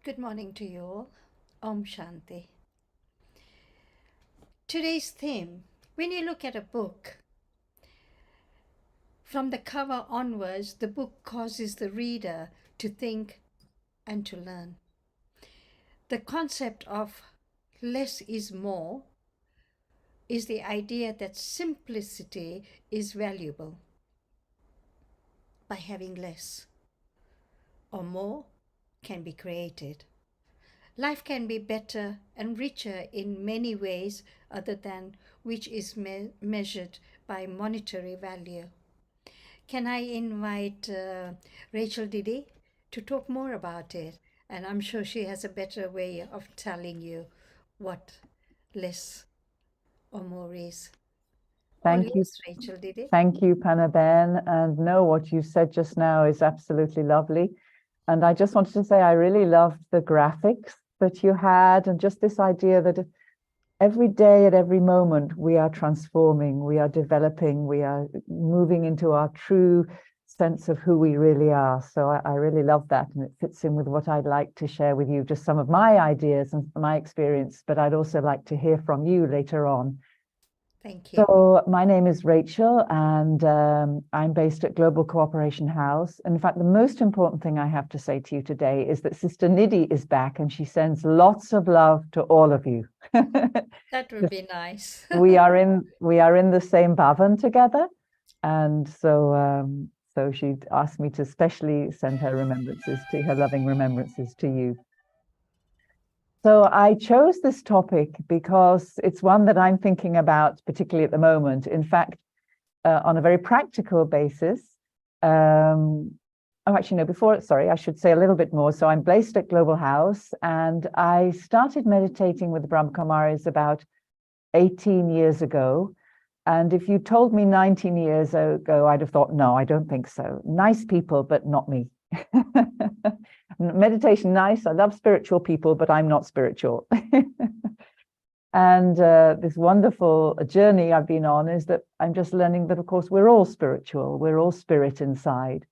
Good morning to you all. Om Shanti. Today's theme, when you look at a book, from the cover onwards, the book causes the reader to think and to learn. The concept of less is more is the idea that simplicity is valuable. By having less or more can be created. Life can be better and richer in many ways other than which is measured by monetary value. Can I invite Rachel Didi to talk more about it? And I'm sure she has a better way of telling you what less or more is. Thank you, Rachel Didi. Thank you, Panna Ben. And no, what you said just now is absolutely lovely. And I just wanted to say I really loved the graphics that you had, and just this idea that every day at every moment we are transforming, we are developing, we are moving into our true sense of who we really are. So I really love that, and it fits in with what I'd like to share with you, just some of my ideas and my experience, but I'd also like to hear from you later on. Thank you. So my name is Rachel, and I'm based at Global Cooperation House. In fact, the most important thing I have to say to you today is that Sister Nidhi is back, and she sends lots of love to all of you. That would be nice. we are in the same bhavan together, and so she asked me to specially send her loving remembrances to you. So I chose this topic because it's one that I'm thinking about, particularly at the moment. In fact, on a very practical basis. I should say a little bit more. So I'm based at Global House, and I started meditating with the Brahmakumaris about 18 years ago. And if you told me 19 years ago, I'd have thought, no, I don't think so. Nice people, but not me. Meditation, nice. I love spiritual people, but I'm not spiritual. And this wonderful journey I've been on is that I'm just learning that, of course, we're all spiritual. We're all spirit inside.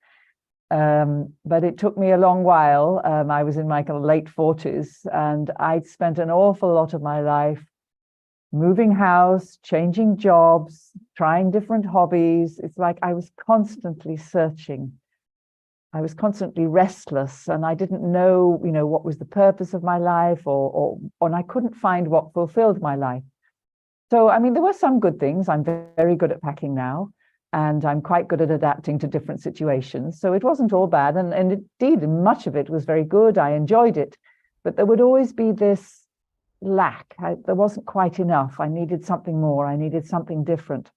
But it took me a long while. I was in my kind of late 40s, and I'd spent an awful lot of my life moving house, changing jobs, trying different hobbies. It's like I was constantly searching. I was constantly restless, and I didn't know, what was the purpose of my life, and I couldn't find what fulfilled my life. So, I mean, there were some good things. I'm very good at packing now, and I'm quite good at adapting to different situations. So it wasn't all bad, and indeed, much of it was very good. I enjoyed it. but there would always be this lack. There wasn't quite enough. I needed something more. I needed something different.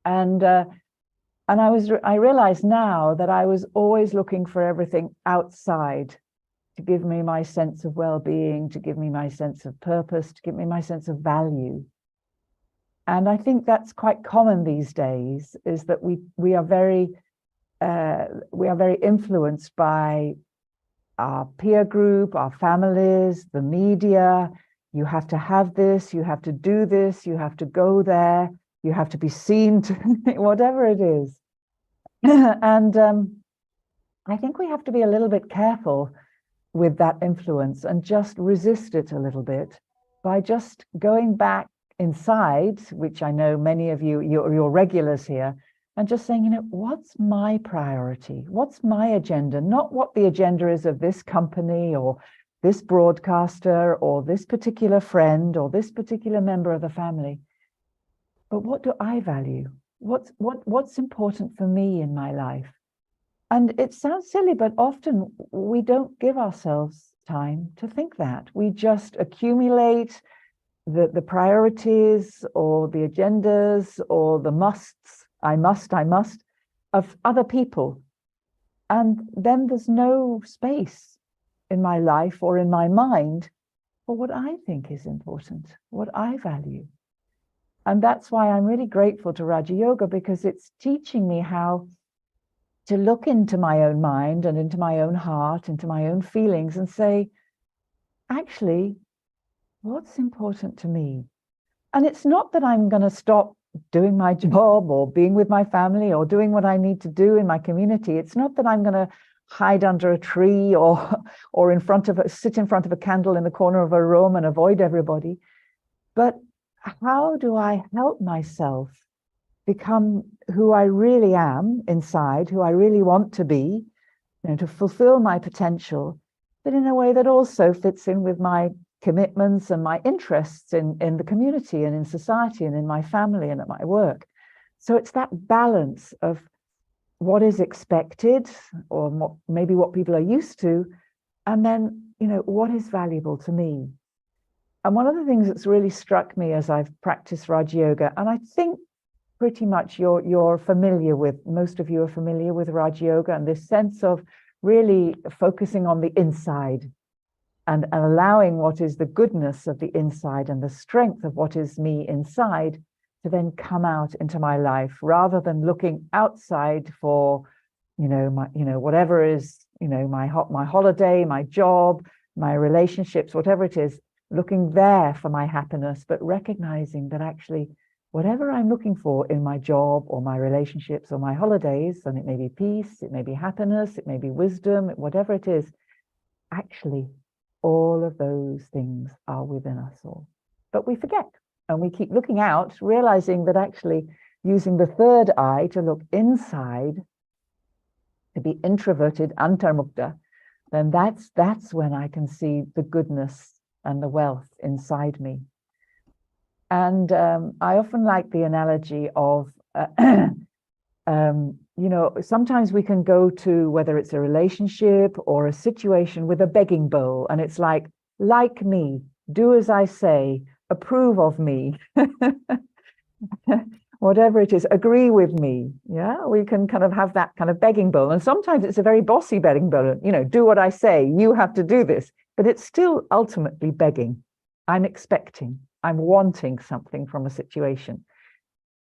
And I realized now that I was always looking for everything outside to give me my sense of well-being, to give me my sense of purpose, to give me my sense of value. And I think that's quite common these days, is that we are very influenced by our peer group, our families, the media. You have to have this, you have to do this, you have to go there, you have to be seen to whatever it is. And I think we have to be a little bit careful with that influence and just resist it a little bit by just going back inside, which I know many of you, you're regulars here, and just saying, what's my priority? What's my agenda? Not what the agenda is of this company or this broadcaster or this particular friend or this particular member of the family, but what do I value? What's important for me in my life? And it sounds silly, but often we don't give ourselves time to think that. We just accumulate the priorities or the agendas or the musts, I must, of other people. And then there's no space in my life or in my mind for what I think is important, what I value. And that's why I'm really grateful to Raja Yoga, because it's teaching me how to look into my own mind and into my own heart, into my own feelings and say, actually, what's important to me? And it's not that I'm going to stop doing my job or being with my family or doing what I need to do in my community. It's not that I'm going to hide under a tree or sit in front of a candle in the corner of a room and avoid everybody. But how do I help myself become who I really am inside, who I really want to be, to fulfill my potential, but in a way that also fits in with my commitments and my interests in the community and in society and in my family and at my work. So it's that balance of what is expected or maybe what people are used to, and then, what is valuable to me. And one of the things that's really struck me as I've practiced Raja Yoga, and I think pretty much you're familiar with, most of you are familiar with Raja Yoga, and this sense of really focusing on the inside and allowing what is the goodness of the inside and the strength of what is me inside to then come out into my life, rather than looking outside for, whatever is, my holiday, my job, my relationships, whatever it is, looking there for my happiness, but recognizing that actually whatever I'm looking for in my job or my relationships or my holidays, and it may be peace, it may be happiness, it may be wisdom, whatever it is, actually all of those things are within us all. But we forget, and we keep looking out, realizing that actually using the third eye to look inside, to be introverted, antarmukta, then that's when I can see the goodness and the wealth inside me. And I often like the analogy of, sometimes we can go to, whether it's a relationship or a situation, with a begging bowl, and it's like me, do as I say, approve of me, whatever it is, agree with me. Yeah, we can kind of have that kind of begging bowl. And sometimes it's a very bossy begging bowl, do what I say, you have to do this, but it's still ultimately begging. I'm expecting, I'm wanting something from a situation.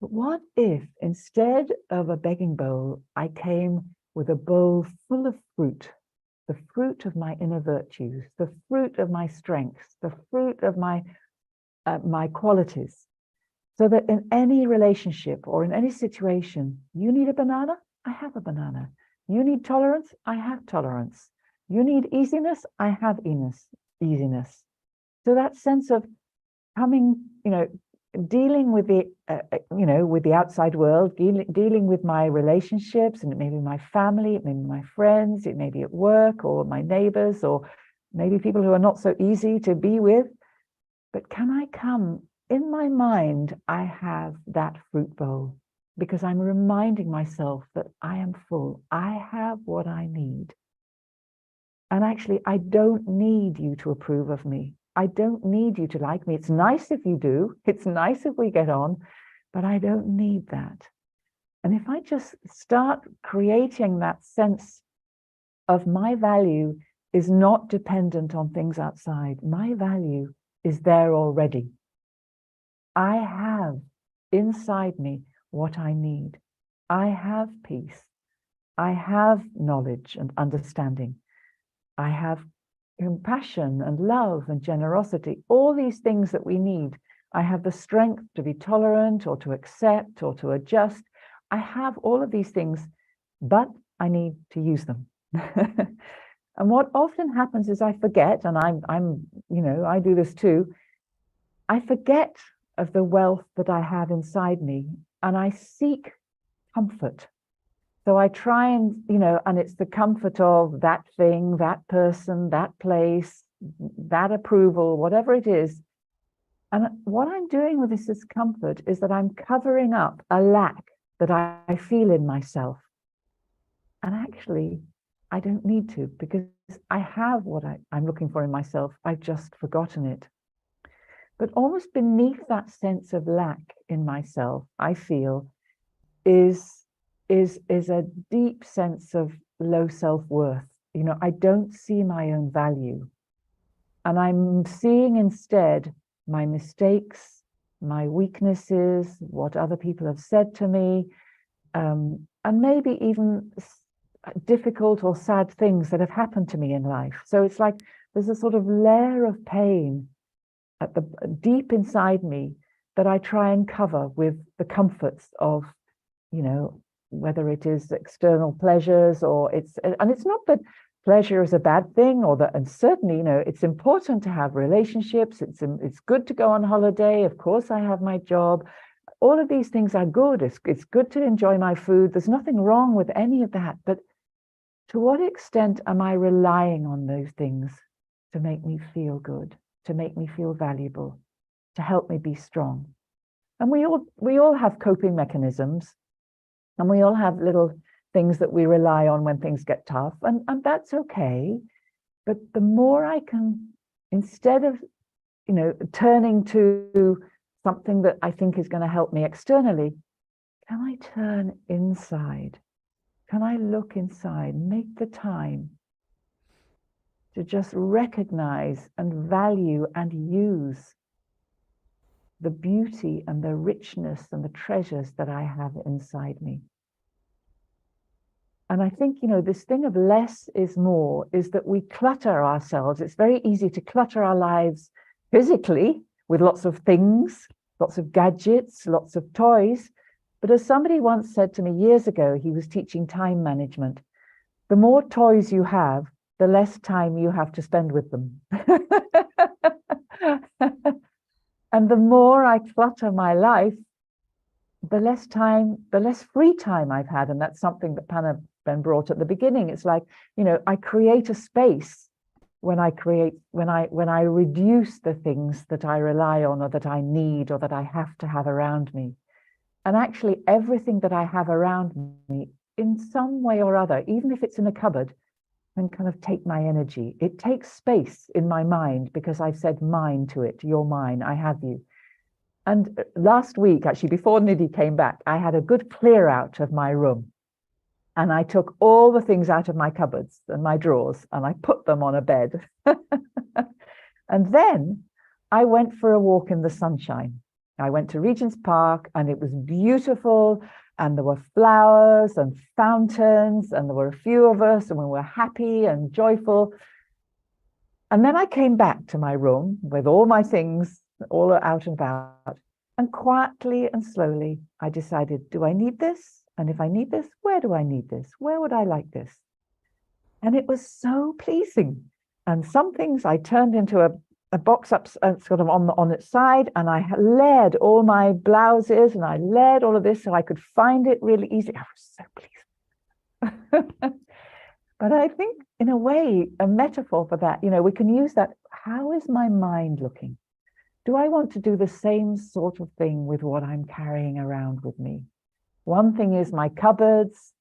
But what if instead of a begging bowl, I came with a bowl full of fruit, the fruit of my inner virtues, the fruit of my strengths, the fruit of my qualities, so that in any relationship or in any situation, you need a banana, I have a banana. You need tolerance, I have tolerance. You need easiness, I have easiness. So that sense of coming, dealing with the, with the outside world, dealing with my relationships, and it may be my family, it may be my friends, it may be at work, or my neighbors, or maybe people who are not so easy to be with. But can I come, in my mind, I have that fruit bowl, because I'm reminding myself that I am full. I have what I need. And actually, I don't need you to approve of me. I don't need you to like me. It's nice if you do. It's nice if we get on, but I don't need that. And if I just start creating that sense of my value is not dependent on things outside, my value is there already. I have inside me what I need. I have peace. I have knowledge and understanding. I have compassion and love and generosity, all these things that we need. I have the strength to be tolerant or to accept or to adjust. I have all of these things, but I need to use them. And what often happens is I forget, and I do this too. I forget of the wealth that I have inside me, and I seek comfort. So I try and it's the comfort of that thing, that person, that place, that approval, whatever it is. And what I'm doing with this discomfort is that I'm covering up a lack that I feel in myself. And actually, I don't need to, because I have what I'm looking for in myself. I've just forgotten it. But almost beneath that sense of lack in myself, I feel is a deep sense of low self-worth. I don't see my own value. And I'm seeing instead my mistakes, my weaknesses, what other people have said to me, and maybe even difficult or sad things that have happened to me in life. So it's like there's a sort of layer of pain at the deep inside me that I try and cover with the comforts of, whether it is external pleasures or it's not that pleasure is a bad thing, or that, and certainly, it's important to have relationships. It's good to go on holiday. Of course, I have my job. All of these things are good. It's good to enjoy my food. There's nothing wrong with any of that. But to what extent am I relying on those things to make me feel good, to make me feel valuable, to help me be strong? And we all have coping mechanisms, and we all have little things that we rely on when things get tough, and that's okay. But the more I can, instead of turning to something that I think is going to help me externally, can I turn inside? Can I look inside, make the time to just recognize and value and use the beauty and the richness and the treasures that I have inside me? And I think, this thing of less is more is that we clutter ourselves. It's very easy to clutter our lives physically with lots of things, lots of gadgets, lots of toys. But as somebody once said to me years ago, he was teaching time management. The more toys you have, the less time you have to spend with them. And the more I clutter my life, the less free time I've had. And that's something that Panna Ben brought at the beginning. It's like, I create a space when I reduce the things that I rely on, or that I need, or that I have to have around me. And actually, everything that I have around me, in some way or other, even if it's in a cupboard, can kind of take my energy. It takes space in my mind because I've said mine to it. You're mine. I have you. And last week, actually, before Nidhi came back, I had a good clear out of my room. And I took all the things out of my cupboards and my drawers, and I put them on a bed. And then I went for a walk in the sunshine. I went to Regent's Park, and it was beautiful, and there were flowers and fountains, and there were a few of us, and we were happy and joyful. And then I came back to my room with all my things all out and about, and quietly and slowly I decided, do I need this? And if I need this, where do I need this? Where would I like this? And it was so pleasing. And some things I turned into a box up sort of on its side, and I layered all my blouses, and I layered all of this so I could find it really easy. I was so pleased. But I think, in a way, a metaphor for that, we can use that. How is my mind looking? Do I want to do the same sort of thing with what I'm carrying around with me? One thing is my cupboards,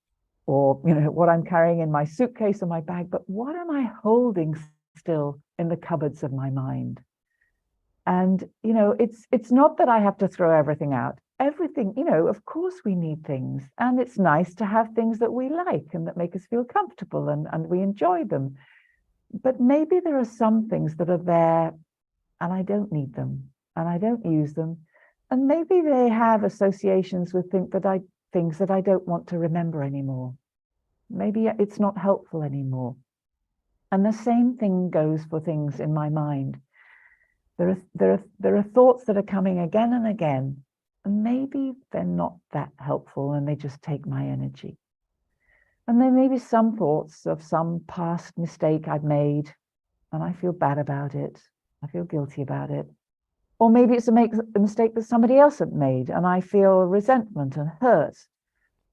or, what I'm carrying in my suitcase or my bag, but what am I holding still in the cupboards of my mind? And, it's not that I have to throw everything out. Everything, of course we need things. And it's nice to have things that we like and that make us feel comfortable and we enjoy them. But maybe there are some things that are there and I don't need them and I don't use them. And maybe they have associations with things that I don't want to remember anymore. Maybe it's not helpful anymore. And the same thing goes for things in my mind. There are thoughts that are coming again and again, and maybe they're not that helpful and they just take my energy. And there may be some thoughts of some past mistake I've made, and I feel bad about it. I feel guilty about it. Or maybe it's a mistake that somebody else had made, and I feel resentment and hurt,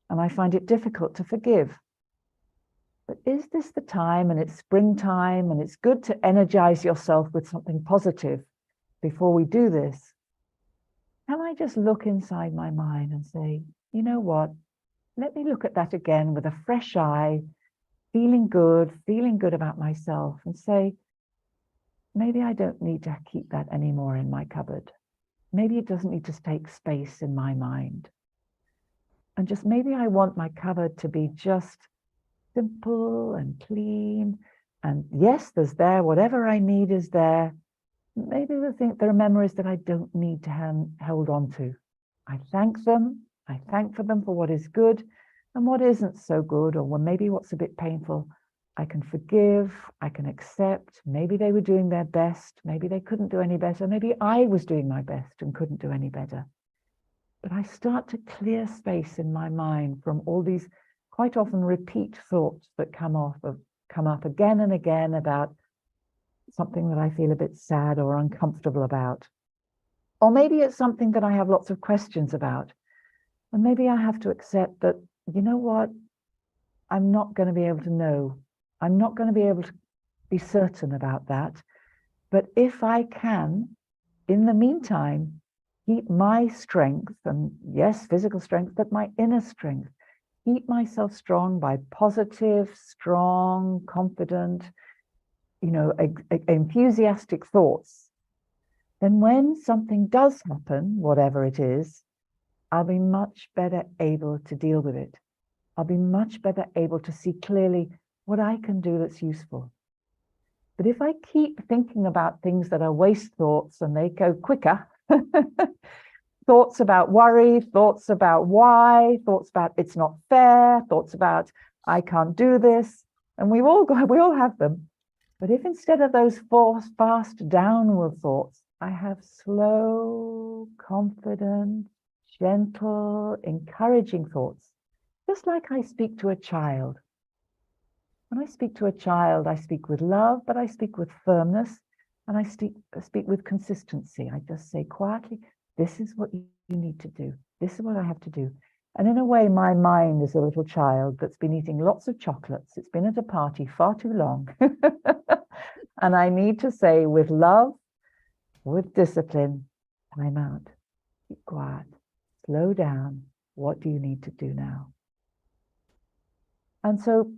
and I find it difficult to forgive. But is this the time, and it's springtime, and it's good to energize yourself with something positive before we do this? Can I just look inside my mind and say, you know what? Let me look at that again with a fresh eye, feeling good about myself, and say, maybe I don't need to keep that anymore in my cupboard. Maybe it doesn't need to take space in my mind. And just maybe I want my cupboard to be just simple and clean. And yes, there's there, whatever I need is there. Maybe there are memories that I don't need to hold on to. I thank them. I thank for them for what is good, and what isn't so good, or maybe what's a bit painful, I can forgive, I can accept. Maybe they were doing their best. Maybe they couldn't do any better. Maybe I was doing my best and couldn't do any better. But I start to clear space in my mind from all these quite often repeat thoughts that come up again and again about something that I feel a bit sad or uncomfortable about. Or maybe it's something that I have lots of questions about. And maybe I have to accept that, you know what, I'm not going to be able to know. I'm not going to be able to be certain about that. But if I can, in the meantime, keep my strength, and yes, physical strength, but my inner strength, keep myself strong by positive, strong, confident, enthusiastic thoughts, then when something does happen, whatever it is, I'll be much better able to deal with it. I'll be much better able to see clearly what I can do that's useful. But if I keep thinking about things that are waste thoughts and they go quicker, thoughts about worry, thoughts about why, thoughts about it's not fair, thoughts about I can't do this, and we all have them. But if instead of those fast downward thoughts, I have slow, confident, gentle, encouraging thoughts, just like I speak to a child. When I speak to a child, I speak with love, but I speak with firmness, and I speak with consistency. I just say quietly, this is what you need to do. This is what I have to do. And in a way, my mind is a little child that's been eating lots of chocolates. It's been at a party far too long. And I need to say with love, with discipline, time out, keep quiet, slow down. What do you need to do now? And so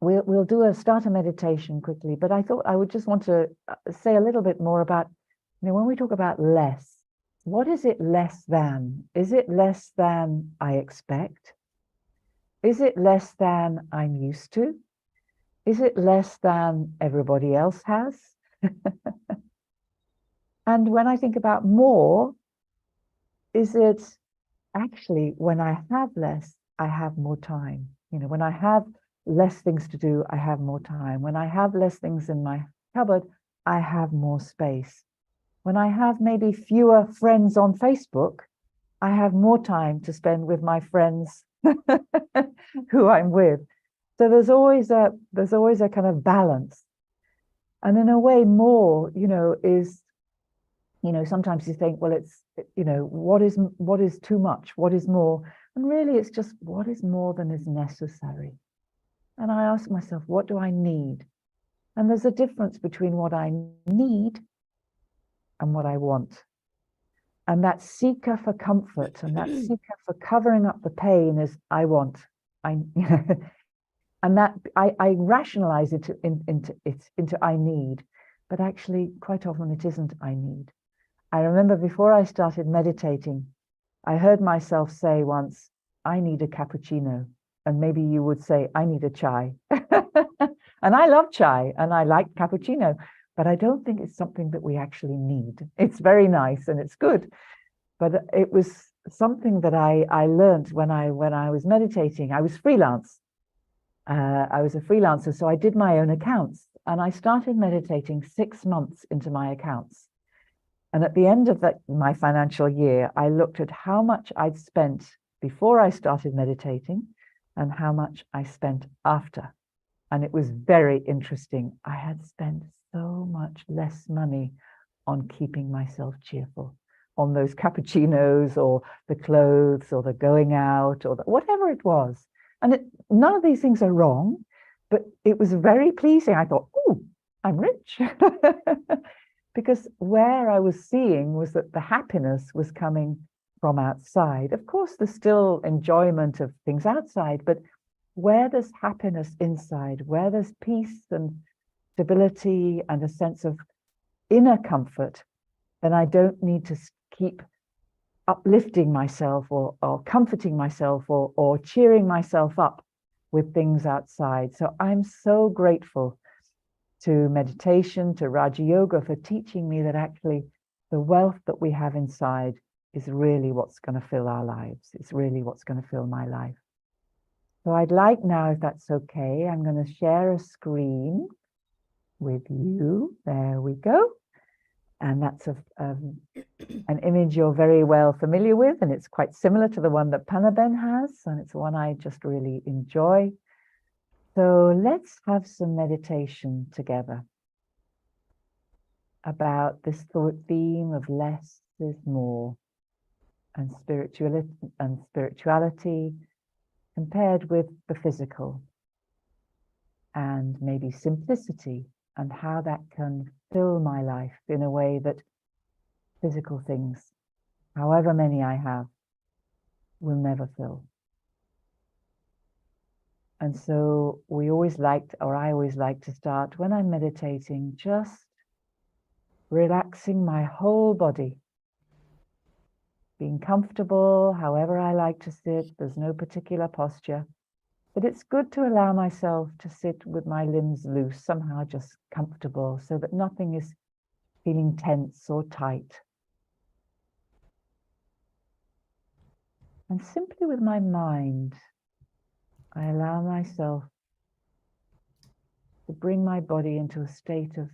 we'll start a meditation quickly, but I thought I would just want to say a little bit more about, when we talk about less, what is it less than? Is it less than I expect? Is it less than I'm used to? Is it less than everybody else has? And when I think about more, is it actually when I have less, I have more time? When I have less things to do, I have more time. When I have less things in my cupboard, I have more space. When I have maybe fewer friends on Facebook, I have more time to spend with my friends who I'm with. So there's always a kind of balance. And in a way, more, is, sometimes you think, well, it's, what is too much? What is more? And really, it's just what is more than is necessary. And I ask myself, what do I need? And there's a difference between what I need and what I want. And that seeker for comfort and that seeker for covering up the pain is I want. I and that I rationalize it into I need, but actually quite often it isn't I need. I remember before I started meditating, I heard myself say once, I need a cappuccino. And maybe you would say, I need a chai. And I love chai and I like cappuccino, but I don't think it's something that we actually need. It's very nice and it's good. But it was something that I learned when I was meditating. I was freelance. I was a freelancer, so I did my own accounts. And I started meditating 6 months into my accounts. And at the end of my financial year, I looked at how much I'd spent before I started meditating and how much I spent after. And it was very interesting. I had spent so much less money on keeping myself cheerful, on those cappuccinos or the clothes or the going out or whatever it was. And none of these things are wrong, but it was very pleasing. I thought, oh, I'm rich. Because where I was seeing was that the happiness was coming from outside. Of course, there's still enjoyment of things outside, but where there's happiness inside, where there's peace and stability and a sense of inner comfort, then I don't need to keep uplifting myself or comforting myself or cheering myself up with things outside. So I'm so grateful to meditation, to Raja Yoga for teaching me that actually the wealth that we have inside is really what's going to fill our lives. It's really what's going to fill my life. So I'd like now, if that's okay, I'm going to share a screen with you. There we go. And that's an image you're very well familiar with, and it's quite similar to the one that Panna has, and it's one I just really enjoy. So let's have some meditation together about this theme of less is more and spirituality compared with the physical, and maybe simplicity and how that can fill my life in a way that physical things, however many I have, will never fill. And so I always like to start when I'm meditating, just relaxing my whole body, being comfortable, however I like to sit. There's no particular posture, but it's good to allow myself to sit with my limbs loose, somehow just comfortable, so that nothing is feeling tense or tight. And simply with my mind, I allow myself to bring my body into a state of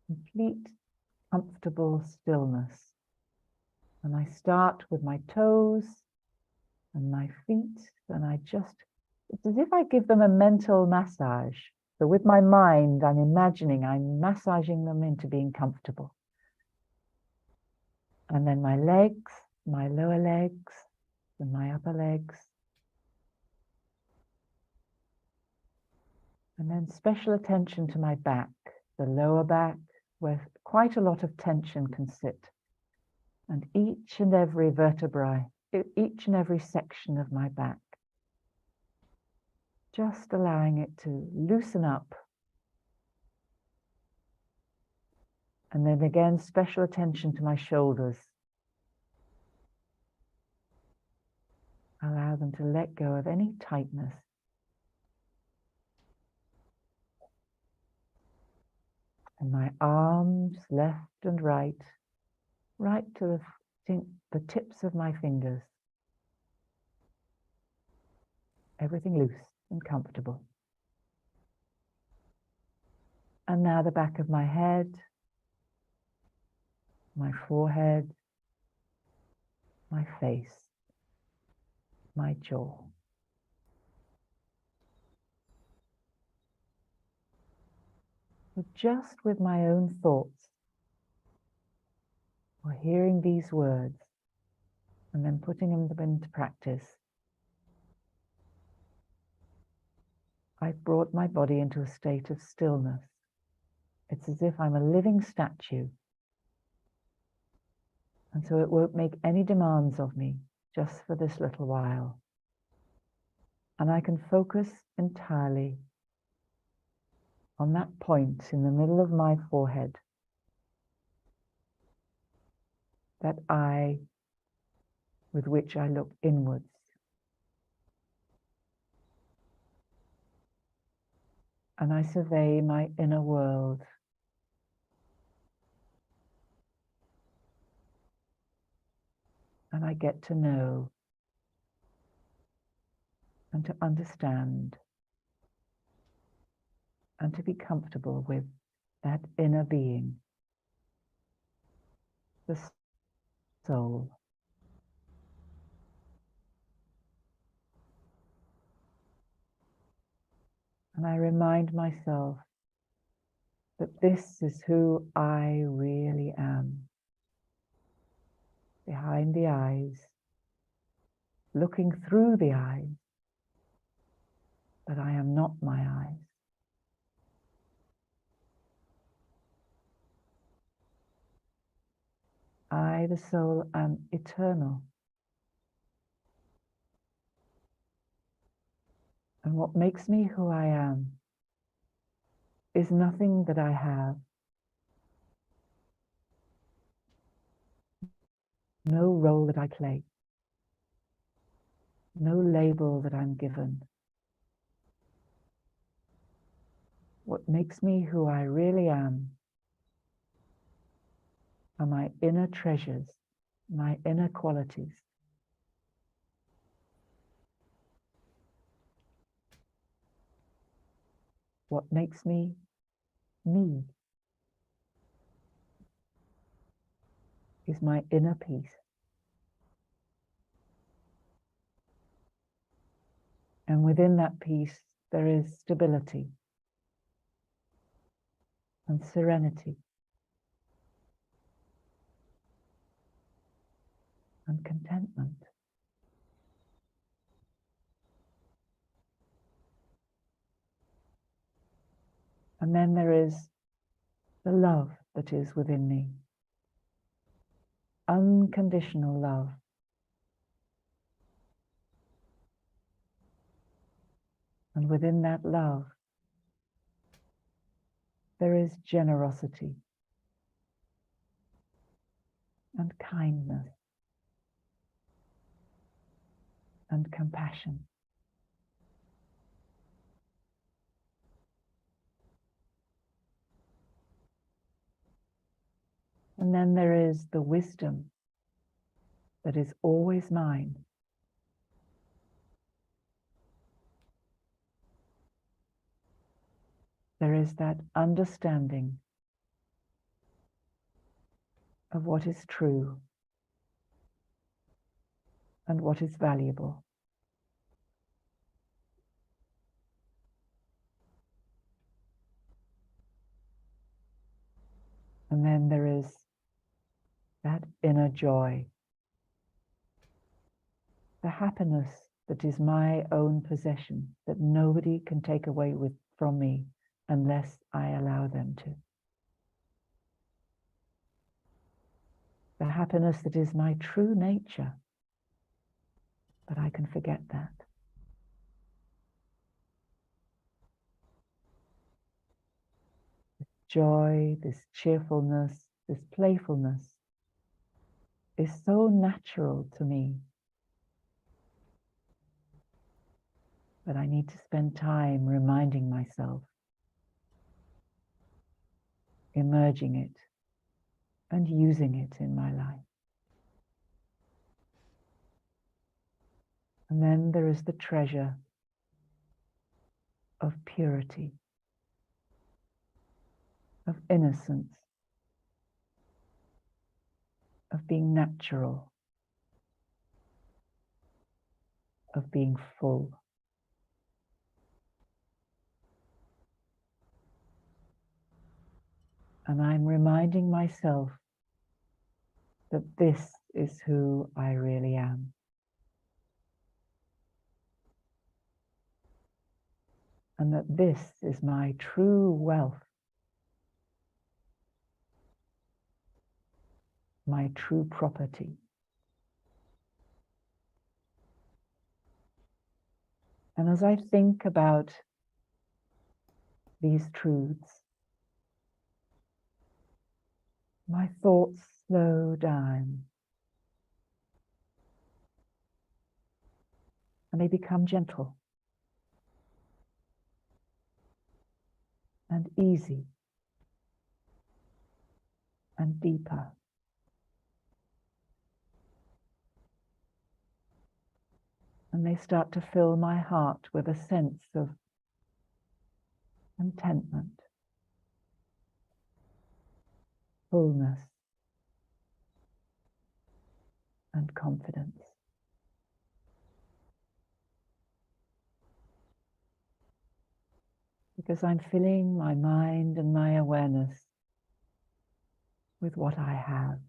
complete, comfortable stillness. And I start with my toes and my feet, and it's as if I give them a mental massage. So with my mind, I'm imagining I'm massaging them into being comfortable. And then my legs, my lower legs, and my upper legs. And then special attention to my back, the lower back, where quite a lot of tension can sit. And each and every vertebrae, each and every section of my back, just allowing it to loosen up. And then again, special attention to my shoulders. Allow them to let go of any tightness. And my arms, left and right to the tips of my fingers. Everything loose and comfortable. And now the back of my head, my forehead, my face, my jaw. But just with my own thoughts, or hearing these words, and then putting them into practice, I've brought my body into a state of stillness. It's as if I'm a living statue. And so it won't make any demands of me just for this little while. And I can focus entirely on that point in the middle of my forehead, that eye with which I look inwards. And I survey my inner world. And I get to know and to understand and to be comfortable with that inner being, the soul. And I remind myself that this is who I really am. Behind the eyes, looking through the eyes, but I am not my eyes. I, the soul, am eternal. And what makes me who I am is nothing that I have, no role that I play, no label that I'm given. What makes me who I really am are my inner treasures, my inner qualities. What makes me me is my inner peace. And within that peace, there is stability and serenity and contentment. And then there is the love that is within me. Unconditional love. And within that love, there is generosity and kindness and compassion. And then there is the wisdom that is always mine. There is that understanding of what is true and what is valuable. And then there is that inner joy, the happiness that is my own possession, that nobody can take away from me unless I allow them to. The happiness that is my true nature, but I can forget that. This joy, this cheerfulness, this playfulness is so natural to me, but I need to spend time reminding myself, emerging it and using it in my life. And then there is the treasure of purity, of innocence, of being natural, of being full. And I'm reminding myself that this is who I really am. And that this is my true wealth, my true property. And as I think about these truths, my thoughts slow down and they become gentle and easy and deeper. And they start to fill my heart with a sense of contentment, fullness, and confidence. Because I'm filling my mind and my awareness with what I have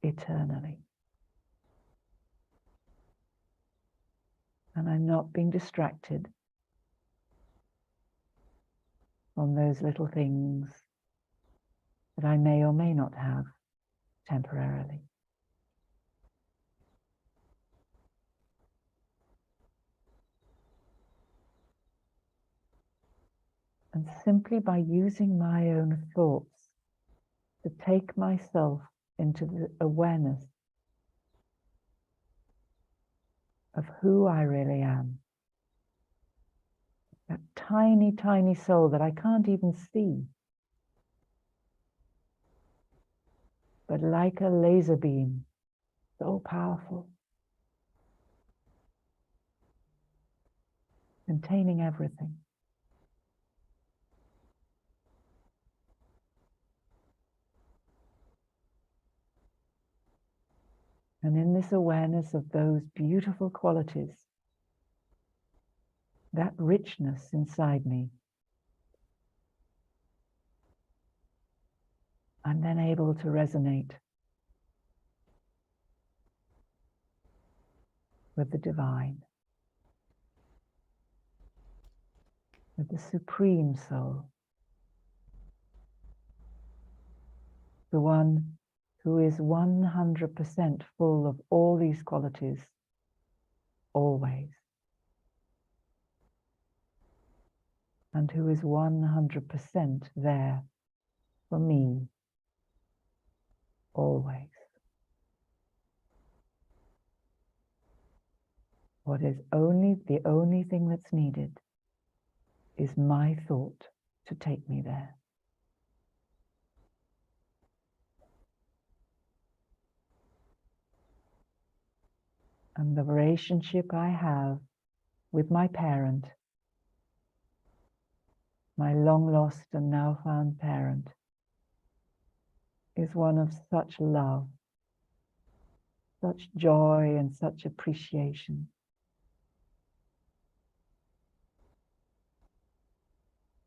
eternally. And I'm not being distracted from those little things that I may or may not have temporarily. And simply by using my own thoughts to take myself into the awareness of who I really am, that tiny, tiny soul that I can't even see, but like a laser beam, so powerful, containing everything. And in this awareness of those beautiful qualities, that richness inside me, I'm then able to resonate with the divine, with the supreme soul, the one who is 100% full of all these qualities, always, and who is 100% there for me, always. What is the only thing that's needed is my thought to take me there. And the relationship I have with my parent, my long lost and now found parent, is one of such love, such joy, and such appreciation.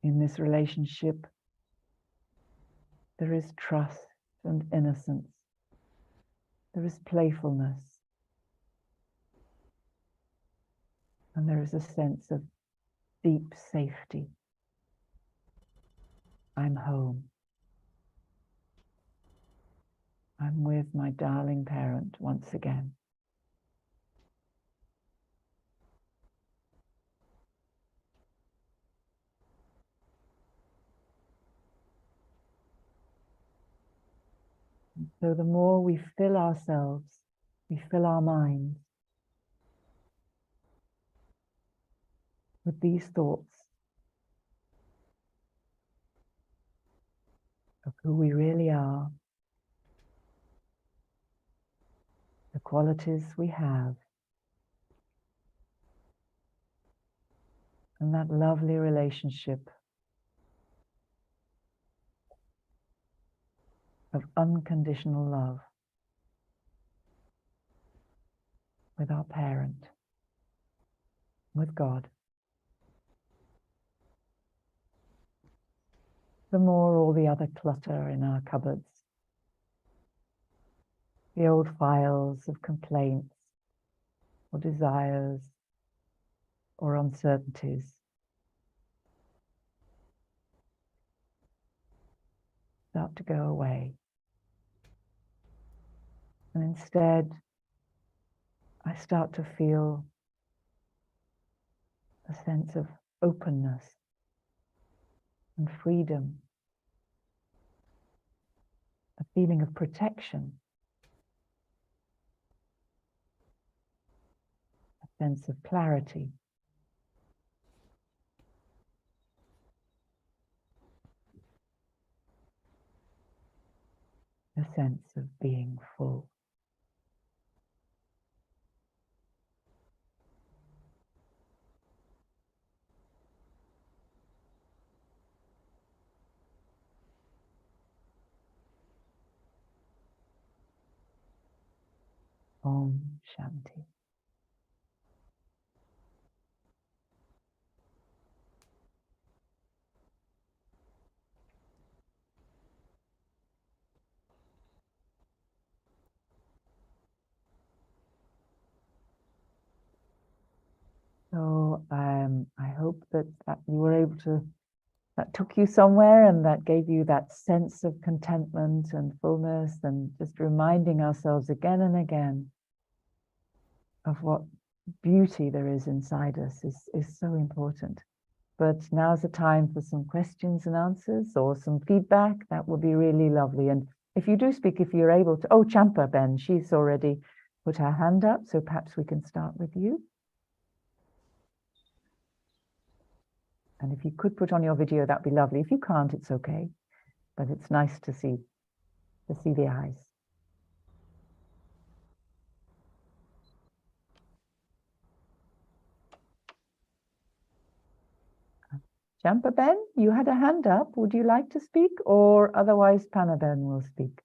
In this relationship, there is trust and innocence. There is playfulness. And there is a sense of deep safety. I'm home. I'm with my darling parent once again. And so the more we fill ourselves, we fill our minds with these thoughts of who we really are, the qualities we have, and that lovely relationship of unconditional love with our parent, with God. The more all the other clutter in our cupboards, the old files of complaints or desires or uncertainties, start to go away. And instead, I start to feel a sense of openness and freedom, a feeling of protection, a sense of clarity. A sense of being full. Om Shanti. So I hope that you were able to, that took you somewhere and that gave you that sense of contentment and fullness, and just reminding ourselves again and again of what beauty there is inside us is so important. But now's the time for some questions and answers or some feedback. That would be really lovely. And if you do speak, if you're able to, oh, Champa Ben, she's already put her hand up, so perhaps we can start with you. And if you could put on your video, that'd be lovely. If you can't, it's okay. But it's nice to see the eyes. Champa Ben, you had a hand up. Would you like to speak, or otherwise Panna Ben will speak?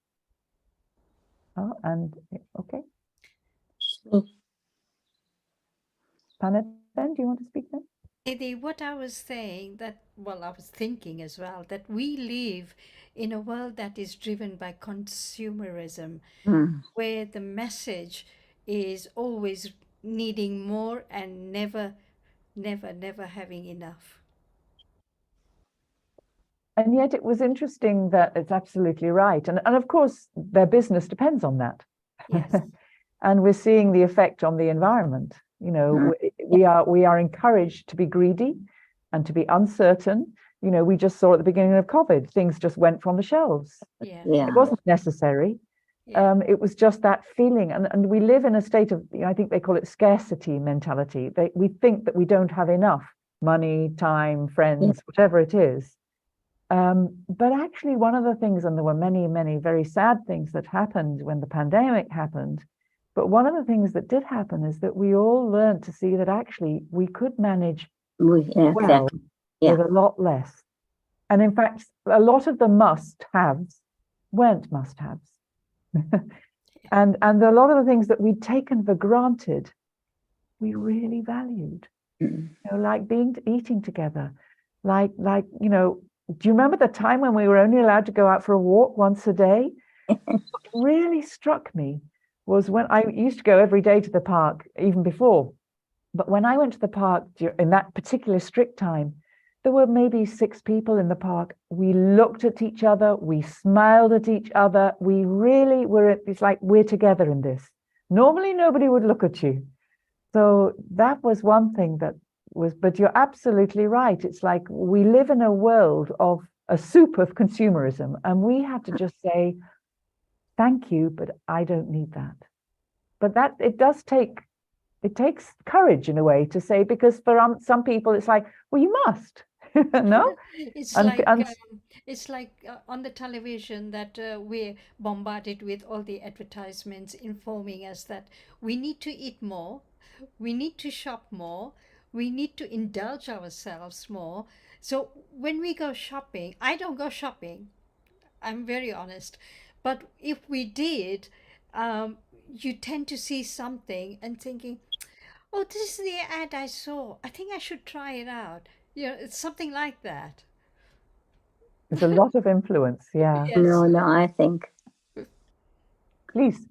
Oh, and okay. Panna Ben, do you want to speak then? What I was saying that, well, I was thinking as well, that we live in a world that is driven by consumerism, where the message is always needing more and never having enough. And yet it was interesting that it's absolutely right. And of course, their business depends on that. Yes. And we're seeing the effect on the environment. You know, we are encouraged to be greedy and to be uncertain. You know, we just saw at the beginning of COVID, things just went from the shelves. Yeah. It wasn't necessary. Yeah. It was just that feeling. And we live in a state of, you know, I think they call it scarcity mentality. We think that we don't have enough money, time, friends, whatever it is. But actually, one of the things, and there were many, many very sad things that happened when the pandemic happened, but one of the things that did happen is that we all learned to see that actually we could manage well with a lot less. And in fact, a lot of the must-haves weren't must-haves. and a lot of the things that we'd taken for granted, we really valued. You know, like eating together, like, you know, do you remember the time when we were only allowed to go out for a walk once a day? What really struck me was when I used to go every day to the park, even before. But when I went to the park in that particular strict time, there were maybe 6 people in the park. We looked at each other, we smiled at each other. We really were, it's like we're together in this. Normally, nobody would look at you. So that was one thing that was, but you're absolutely right. It's like we live in a world of a soup of consumerism, and we have to just say, thank you, but I don't need that. But that it takes courage in a way to say, because for some people it's like, well, you must. No, It's like on the television that we're bombarded with all the advertisements informing us that we need to eat more, we need to shop more, we need to indulge ourselves more. So when we go shopping, I don't go shopping, I'm very honest, but if we did, you tend to see something and thinking, oh, this is the ad I saw, I think I should try it out. You know, it's something like that. there's a lot of influence. Yeah. Yes. No, I think. Please.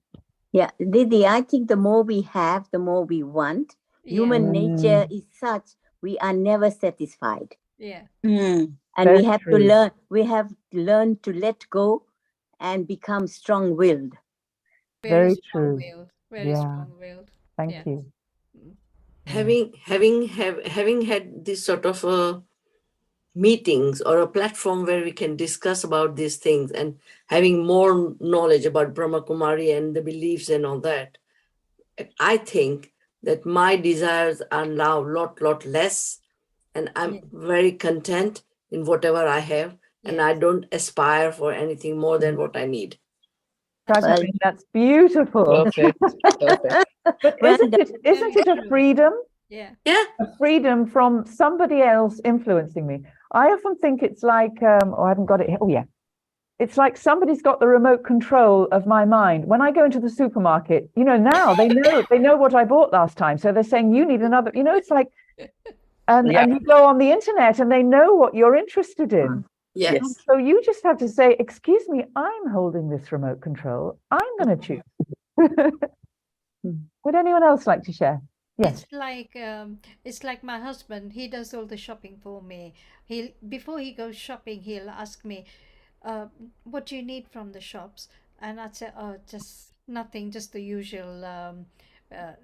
Yeah, Didi, I think the more we have, the more we want. Human nature is such, we are never satisfied. Yeah. And Very we have true. to learn, we have learned to let go and become strong-willed. Very true. Strong-willed. Very Yeah. strong-willed. Thank you. having had this sort of meetings or a platform where we can discuss about these things and having more knowledge about Brahma Kumari and the beliefs and all that, I think that my desires are now lot less, and I'm very content in whatever I have, and I don't aspire for anything more than what I need. Pragati, that's beautiful. Perfect. Perfect. But Well isn't it a freedom? Yeah. A freedom from somebody else influencing me. I often think it's like, oh, I haven't got it here. Oh, yeah. It's like somebody's got the remote control of my mind. When I go into the supermarket, now they know what I bought last time. So they're saying, you need another, it's like, and you go on the internet and they know what you're interested in. Yes. And so you just have to say, excuse me, I'm holding this remote control. I'm going to choose. Would anyone else like to share? Yes. It's like my husband. He does all the shopping for me. Before he goes shopping, he'll ask me, "What do you need from the shops?" And I'd say, "Oh, just nothing, just the usual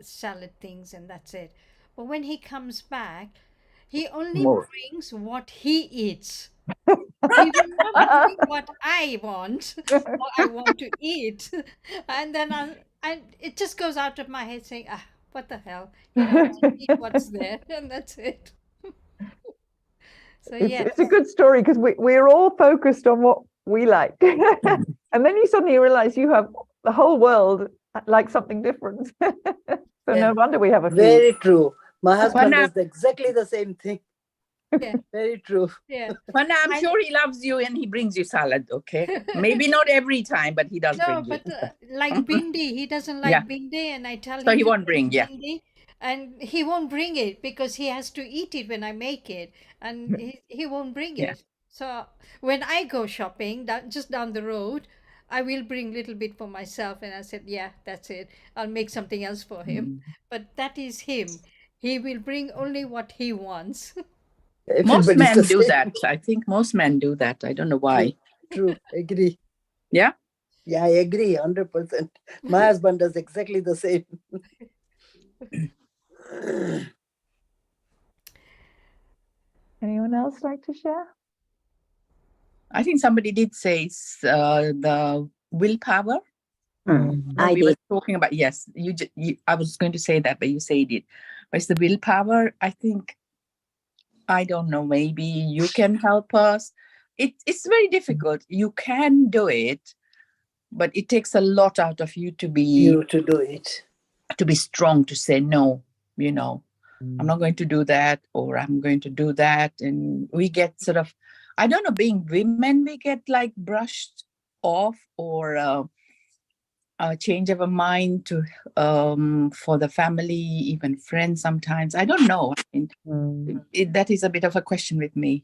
salad things, and that's it." But when he comes back, he only brings what he eats. He will not bring what I want or I want to eat. And then it just goes out of my head saying, what the hell? Just eat what's there, and that's it. So It's a good story because we're all focused on what we like. And then you suddenly realize you have the whole world like something different. So no wonder we have a few. Very true. My husband does exactly the same thing. Yeah. Very true. Yeah. Panna, I'm sure he loves you and he brings you salad, okay? Maybe not every time, but he does bring but you. like bindi, he doesn't like bindi, and I tell him So he to won't bring, bindi, and he won't bring it because he has to eat it when I make it, and he won't bring it. So when I go shopping just down the road, I will bring a little bit for myself, and I said, yeah, that's it. I'll make something else for him. But that is him. He will bring only what he wants. Most men do that. I think most men do that. I don't know why. True. Agree. Yeah? Yeah, I agree 100%. My husband does exactly the same. Anyone else like to share? I think somebody did say the willpower. We were talking about, yes, I was going to say that, but you said it. But it's the willpower. I think, I don't know, maybe you can help us. It's very difficult. You can do it, but it takes a lot out of you to do it. To be strong, to say no, I'm not going to do that, or I'm going to do that. And we get sort of, I don't know, being women, we get like brushed off or a change of a mind to for the family, even friends sometimes. I don't know. I mean, that is a bit of a question with me.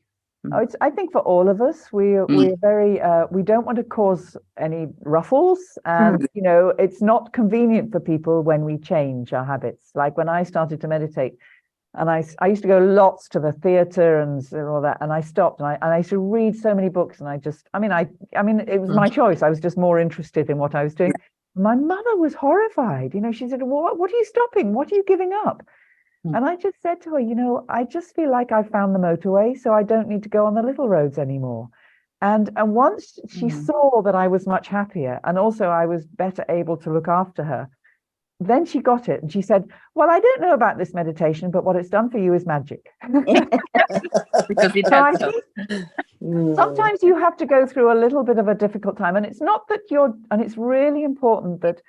I think for all of us, we're very, we don't want to cause any ruffles. And, it's not convenient for people when we change our habits. Like when I started to meditate, and I used to go lots to the theater and all that, and I stopped, and I used to read so many books, and I mean, it was my choice. I was just more interested in what I was doing. My mother was horrified. She said, what are you stopping? What are you giving up? And I just said to her, I just feel like I found the motorway, so I don't need to go on the little roads anymore. And once she saw that I was much happier, and also I was better able to look after her, then she got it. And she said, well, I don't know about this meditation, but what it's done for you is magic. Because it helps. Sometimes you have to go through a little bit of a difficult time. And it's not that and it's really important that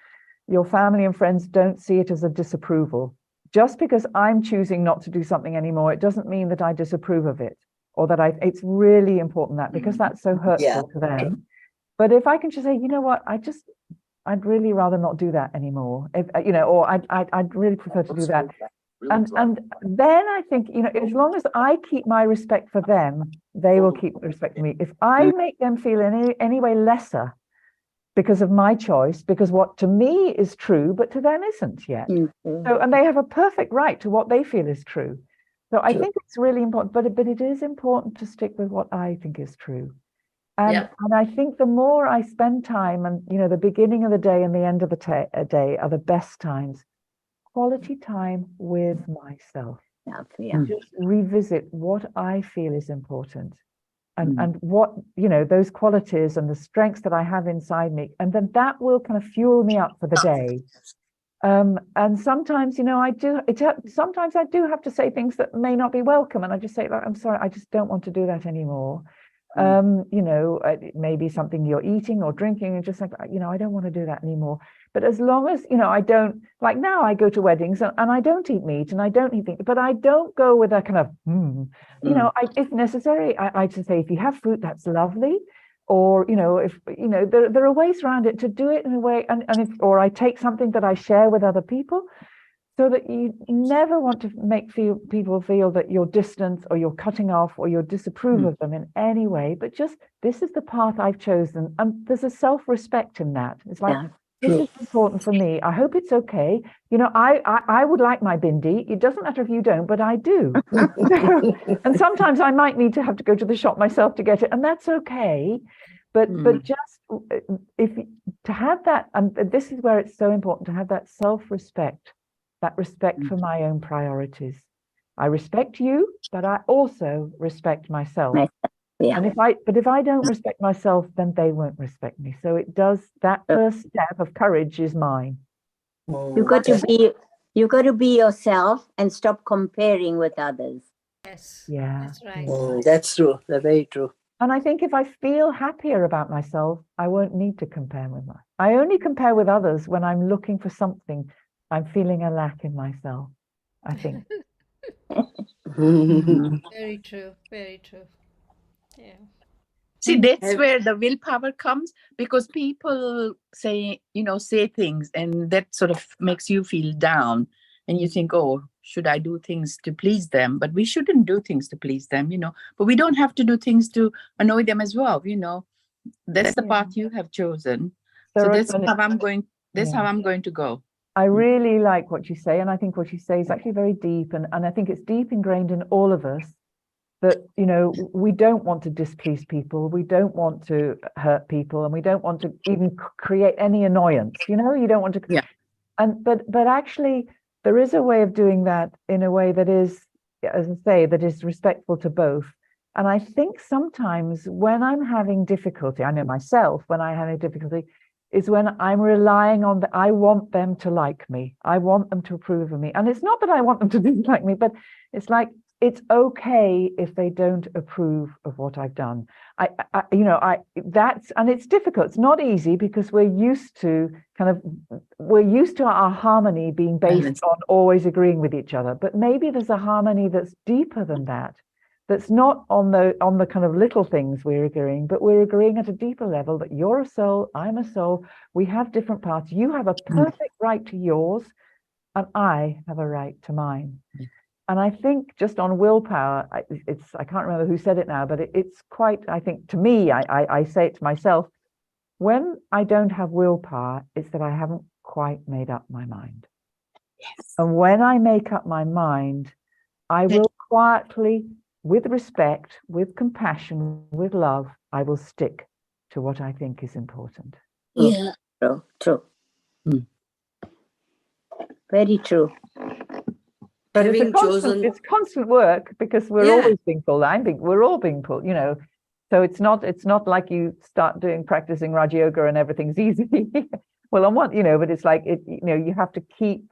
your family and friends don't see it as a disapproval. Just because I'm choosing not to do something anymore, it doesn't mean that I disapprove of it, or that it's really important that, because that's so hurtful to them. But if I can just say, you know what, I'd really rather not do that anymore. Or I'd really prefer to do that. And then I think, as long as I keep my respect for them, they will keep respecting me. If I make them feel any way lesser because of my choice, because what to me is true, but to them isn't yet. So, and they have a perfect right to what they feel is true. So I think it's really important, but it is important to stick with what I think is true. And I think the more I spend time, and the beginning of the day and the end of the day are the best times. quality time with myself. Yeah. Just revisit what I feel is important and what, those qualities and the strengths that I have inside me. And then that will kind of fuel me up for the day. And sometimes, sometimes I do have to say things that may not be welcome. And I just say, like, I'm sorry, I just don't want to do that anymore. It may be something you're eating or drinking and just like, I don't want to do that anymore. But as long as, I don't, like now I go to weddings and I don't eat meat and I don't eat things, but I don't go with a kind of, if necessary, I just say, if you have fruit, that's lovely. Or, if, there are ways around it to do it in a way, or I take something that I share with other people, so that you never want to make people feel that you're distant or you're cutting off or you disapprove of them in any way, but just, this is the path I've chosen. And there's a self-respect in that. It's like, this is important for me. I hope it's okay. I would like my bindi. It doesn't matter if you don't, but I do. And sometimes I might need to have to go to the shop myself to get it, and that's okay. But just to have that, and this is where it's so important to have that self-respect, that respect for my own priorities. I respect you, but I also respect myself. Yeah. And if I don't respect myself, then they won't respect me. So it does, that first step of courage is mine. You got to be yourself and stop comparing with others. Yes. Yeah. That's right. That's true. That's very true. And I think if I feel happier about myself, I won't need to compare with I only compare with others when I'm looking for something. I'm feeling a lack in myself, I think. Very true. Very true. Yeah. See, that's where the willpower comes, because people say things, and that sort of makes you feel down. And you think, oh, should I do things to please them? But we shouldn't do things to please them, But we don't have to do things to annoy them as well, That's the path you have chosen. So that's how I'm going. That's how I'm going to go. I really like what you say, and I think what you say is actually very deep, and I think it's deep ingrained in all of us that we don't want to displease people, we don't want to hurt people, and we don't want to even create any annoyance. You don't want to. Yeah. And but actually, there is a way of doing that in a way that is, as I say, that is respectful to both. And I think sometimes when I'm having difficulty, I know myself when I'm having difficulty, is when I'm relying on I want them to like me. I want them to approve of me. And it's not that I want them to dislike me, but it's like, it's okay if they don't approve of what I've done. And it's difficult. It's not easy because we're used to our harmony being based on always agreeing with each other. But maybe there's a harmony that's deeper than that. That's not on the kind of little things we're agreeing, but we're agreeing at a deeper level that you're a soul, I'm a soul, we have different paths. You have a perfect right to yours, and I have a right to mine. And I think just on willpower, I can't remember who said it now, but it's quite, I think to me, I say it to myself, when I don't have willpower, it's that I haven't quite made up my mind. Yes. And when I make up my mind, I will quietly, with respect, with compassion, with love, I will stick to what I think is important. Yeah. True. Very true. But it's constant work, because we're always being pulled. We're all being pulled, So it's not like you start practicing Raja Yoga and everything's easy. Well, on one, but it's like you have to keep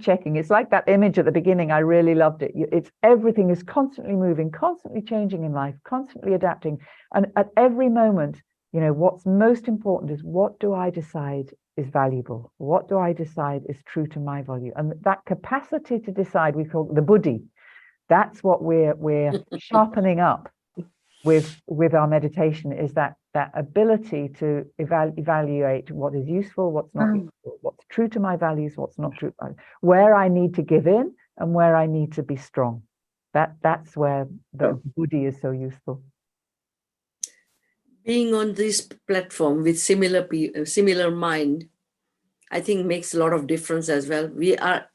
checking. It's like that image at the beginning. I really loved it. Everything is constantly moving, constantly changing in life, constantly adapting. And at every moment, what's most important is, what do I decide is valuable? What do I decide is true to my value? And that capacity to decide, we call the buddhi. That's what we're sharpening up with our meditation, is that ability to evaluate what is useful, what's not useful, what's true to my values, what's not true, where I need to give in and where I need to be strong. That's where the buddhi is so useful. Being on this platform with similar mind, I think makes a lot of difference as well. We are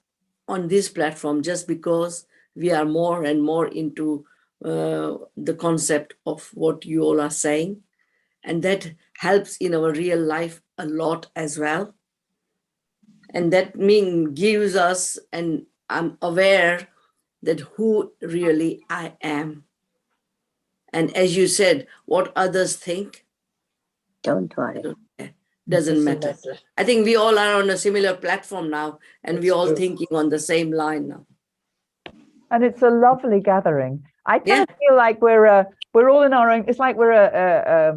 on this platform just because we are more and more into the concept of what you all are saying. And that helps in our real life a lot as well. And that gives us, and I'm aware that who really I am. And as you said, what others think, Don't worry. doesn't matter. I think we all are on a similar platform now, and we're all thinking on the same line now. And it's a lovely gathering. I kind Yeah. of feel like we're all in our own. It's like we're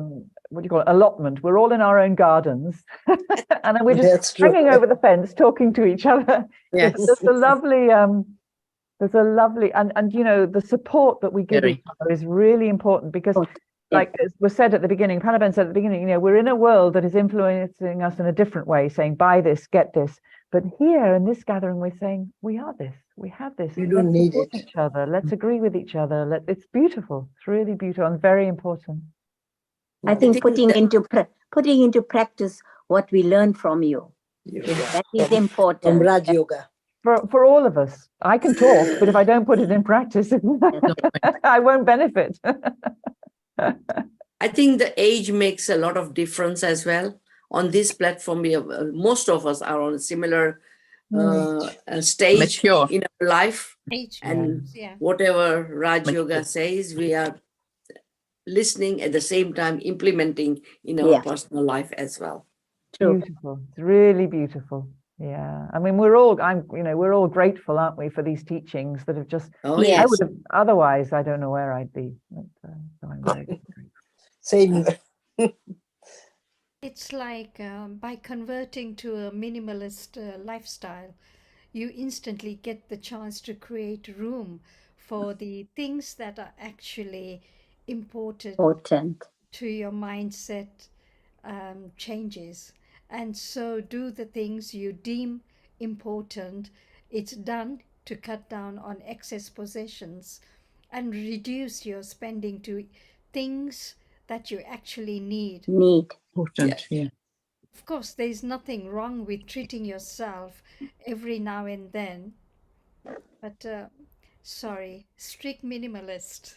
what do you call it? Allotment. We're all in our own gardens, and then we're just hanging over the fence, talking to each other. Yes. There's a lovely and you know, the support that we give each other is really important, because like as was said at the beginning, Panna said at the beginning, you know, we're in a world that is influencing us in a different way, saying buy this, get this. But here in this gathering, we're saying we are this, we have this. You don't need it. Each other. Let's agree with each other. It's beautiful. It's really beautiful and very important. I think putting into practice what we learn from you. That is important. From Raj Yoga. For all of us. I can talk, but if I don't put it in practice, I won't benefit. I think the age makes a lot of difference as well. On this platform, we have, most of us are on a similar stage in our life. And whatever Raj Yoga says, we are listening at the same time, implementing in our personal life as well. Beautiful. It's really beautiful. Yeah. I mean, we're all grateful, aren't we, for these teachings that have just, I would have, otherwise, I don't know where I'd be. But, so I'm very grateful. Same. It's like by converting to a minimalist lifestyle, you instantly get the chance to create room for the things that are actually important to your mindset changes. And so do the things you deem important. It's done to cut down on excess possessions and reduce your spending to things that you actually need. Important, yeah. Of course, there's nothing wrong with treating yourself every now and then. But sorry, strict minimalist.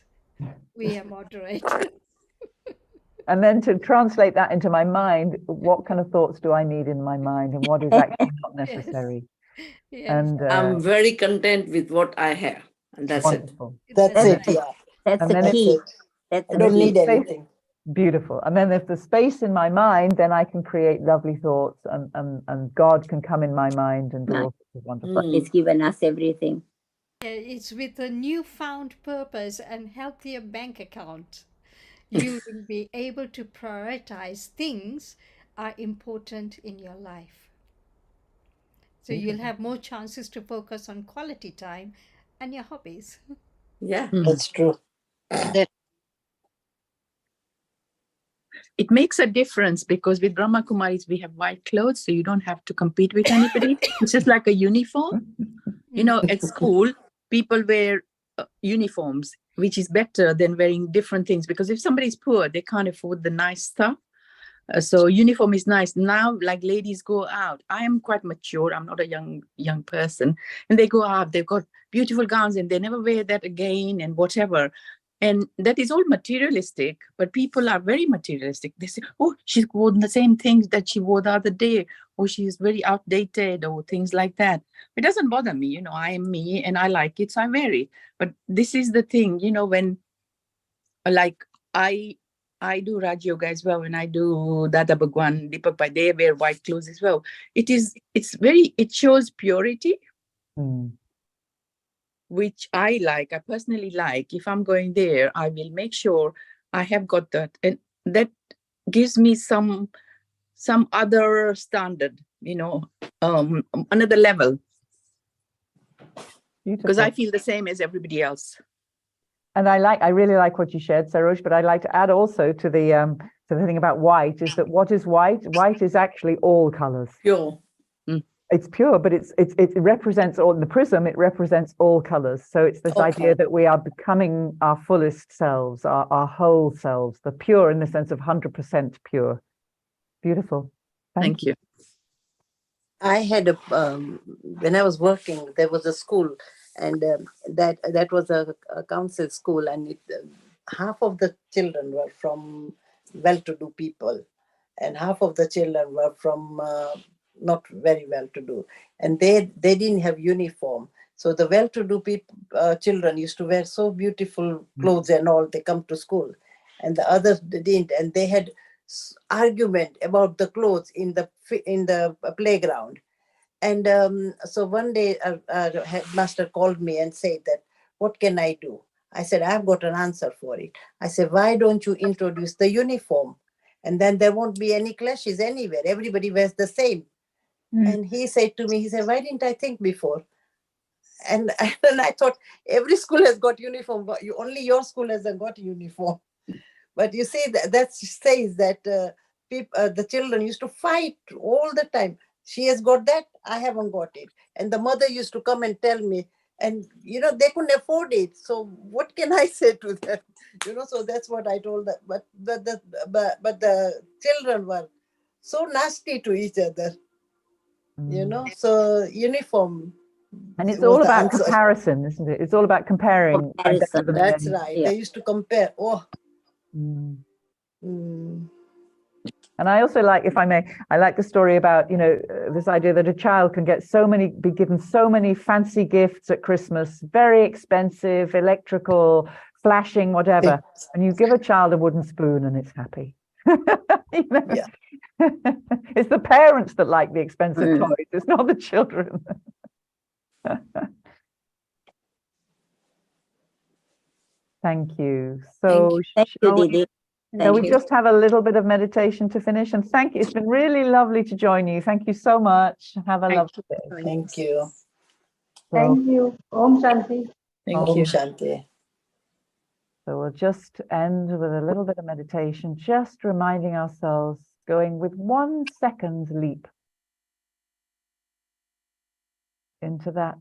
We are moderate. And then to translate that into my mind, what kind of thoughts do I need in my mind, and what is actually not necessary? Yes. And I'm very content with what I have, and that's wonderful. That's it. Yeah. That's And the then key. That's I don't need anything. Beautiful. And then if there's space in my mind, then I can create lovely thoughts, and God can come in my mind and do all sorts of wonderful. He's given us everything. It's with a newfound purpose and healthier bank account. You will be able to prioritize things are important in your life. So you'll have more chances to focus on quality time and your hobbies. Yeah, that's true. It makes a difference because with Brahma Kumaris, we have white clothes, so you don't have to compete with anybody. It's just like a uniform. You know, at school, people wear uniforms, which is better than wearing different things, because if somebody's poor, they can't afford the nice stuff. So uniform is nice. Now, like ladies go out. I am quite mature. I'm not a young person. And they go out, they've got beautiful gowns and they never wear that again and whatever. And that is all materialistic, but people are very materialistic. They say, oh, she's worn the same things that she wore the other day, or she's very outdated, or things like that. It doesn't bother me. You know, I am me and I like it, so I wear it. But this is the thing, you know, when like I do Raj Yoga as well, and I do Dada Bhagwan, Deepak Bhai, they wear white clothes as well. It shows purity. Which I like, I personally like. If I'm going there, I will make sure I have got that. And that gives me some other standard, you know, another level. Because I feel the same as everybody else. And I really like what you shared, Saroj, but I'd like to add also to the thing about white is that what is white? White is actually all colors. Pure. It's pure, but it represents all the prism. It represents all colors. So it's this idea that we are becoming our fullest selves, our whole selves, the pure in the sense of 100% pure. Beautiful. Thank you. I had when I was working, there was a school, and that was a council school, and half of the children were from well-to-do people, and half of the children were from not very well-to-do, and they didn't have uniform. So the well-to-do people, children used to wear so beautiful clothes and all. They come to school, and the others didn't, and they had argument about the clothes in the playground. And so one day, our headmaster called me and said that, "What can I do?" I said, "I've got an answer for it." I said, "Why don't you introduce the uniform? And then there won't be any clashes anywhere. Everybody wears the same." And he said to me, he said, "Why didn't I think before?" And then I thought, every school has got uniform, but only your school hasn't got uniform. But you see, that says that the children used to fight all the time. She has got that, I haven't got it. And the mother used to come and tell me, and they couldn't afford it. So what can I say to them? So that's what I told them. But the children were so nasty to each other. So uniform. And it's was all the about answer. comparison, isn't it? It's all about comparing. Comparison. That's right. Yeah. They used to compare. Oh. Mm. Mm. And I also like, if I may, I like the story about, this idea that a child can be given so many fancy gifts at Christmas, very expensive, electrical, flashing, whatever. And you give a child a wooden spoon and it's happy. Yeah. It's the parents that like the expensive toys. It's not the children. Thank you. So Thank you, shall we- Didi. So we Thank you. just have a little bit of meditation to finish, and thank you. It's been really lovely to join you. Thank you so much. Have a lovely day. Thank you. So, you. Om Shanti. Thank Om you. Shanti. so we'll just end with a little bit of meditation, just reminding ourselves, going with 1 second leap into that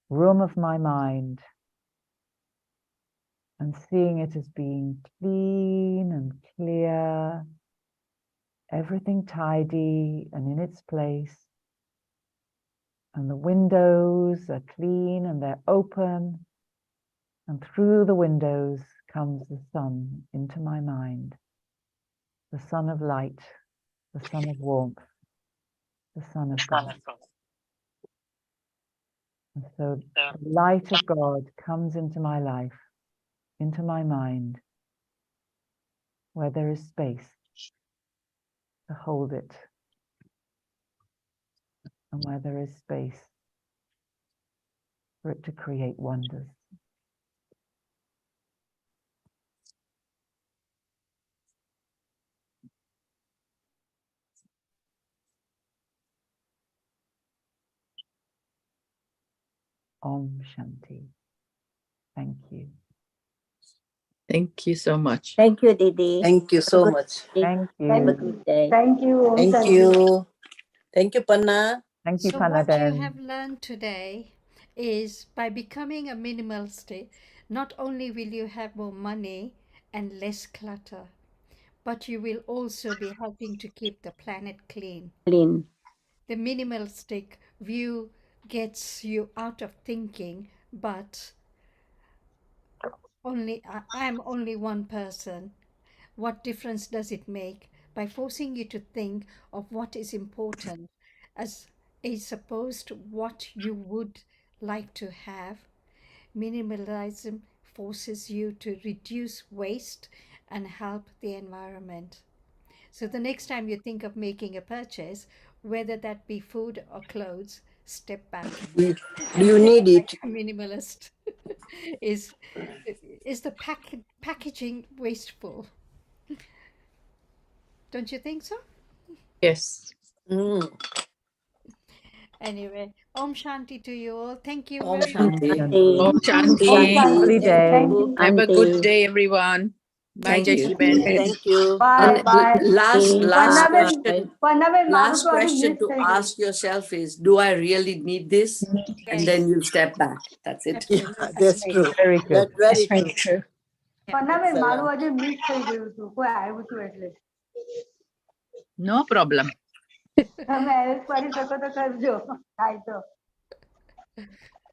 room of my mind and seeing it as being clean and clear, everything tidy and in its place. And the windows are clean and they're open. And through the windows comes the sun into my mind. The sun of light, the sun of warmth, the sun of God. And so the light of God comes into my life, into my mind, where there is space to hold it. And where there is space for it to create wonders. Om Shanti. Thank you. Thank you so much. Thank you, Didi. Thank you so much. Thank Have a you. good day. Thank you. Om Thank Shanti. you. Thank you, Panna. Thank you, So what you Panaden. have learned today is by becoming a minimalist, not only will you have more money and less clutter, but you will also be helping to keep the planet clean. Clean. The minimalistic view gets you out of thinking, but I'm only one person. What difference does it make? By forcing you to think of what is important as opposed to what you would like to have, minimalism forces you to reduce waste and help the environment. So the next time you think of making a purchase, whether that be food or clothes, step back. Do you need it? Minimalist is the packaging wasteful? Don't you think so? Yes. Mm. Anyway, Om Shanti to you all. Thank you Om very Shanti. Shanti. Om Shanti. Lovely Thank day. you. Have a Shanti. good day, everyone. Bye, Thank you. Jaishiben. Thank you. Bye. And Bye. last Pannaben, question. Pannaben, Last મારું તો હજુ question miss to થઈ ગયું. ask yourself is, do I really need this? And Yes. then you step back. That's it. Yeah, Absolutely. that's true. Very good. That's very true. Pannaben મારું Excellent. હજુ miss થઈ ગયું હતું. કોઈ આવ્યું હતું એટલે. No problem. તમે help કરી શકો તો કરજો. થાય તો.